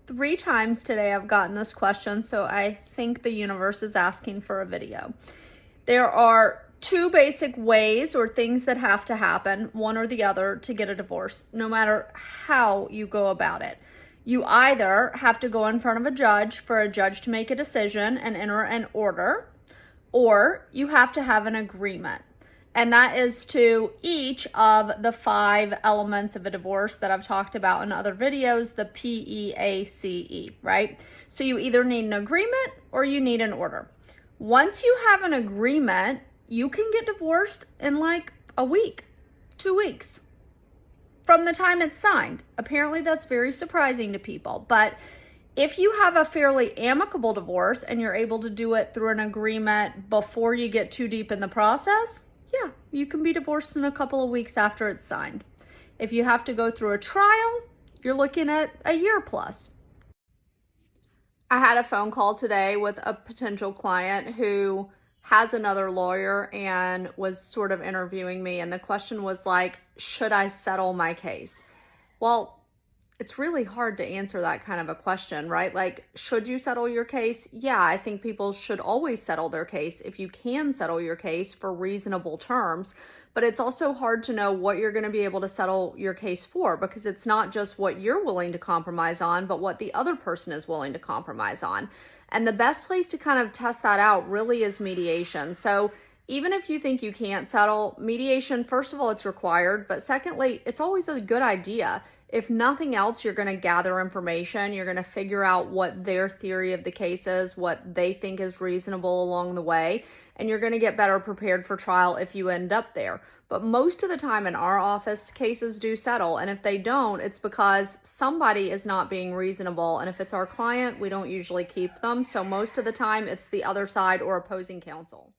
3 times today I've gotten this question, so I think the universe is asking for a video. There are 2 basic ways or things that have to happen, one or the other, to get a divorce, no matter how you go about it. You either have to go in front of a judge for a judge to make a decision and enter an order, or you have to have an agreement. And that is to each of the 5 elements of a divorce that I've talked about in other videos, the PEACE, right? So you either need an agreement or you need an order. Once you have an agreement, you can get divorced in like a week, 2 weeks from the time it's signed. Apparently that's very surprising to people, but if you have a fairly amicable divorce and you're able to do it through an agreement before you get too deep in the process, yeah, you can be divorced in a couple of weeks after it's signed. If you have to go through a trial, you're looking at a year plus. I had a phone call today with a potential client who has another lawyer and was sort of interviewing me, and the question was like, should I settle my case? Well, it's really hard to answer that kind of a question, right? Like, should you settle your case? Yeah, I think people should always settle their case if you can settle your case for reasonable terms. But it's also hard to know what you're going to be able to settle your case for, because it's not just what you're willing to compromise on, but what the other person is willing to compromise on. And the best place to kind of test that out really is mediation. So even if you think you can't settle, mediation, first of all, it's required, but secondly, it's always a good idea. If nothing else, you're going to gather information. You're going to figure out what their theory of the case is, what they think is reasonable along the way, and you're going to get better prepared for trial if you end up there. But most of the time in our office, cases do settle, and if they don't, it's because somebody is not being reasonable, and if it's our client, we don't usually keep them. So most of the time, it's the other side or opposing counsel.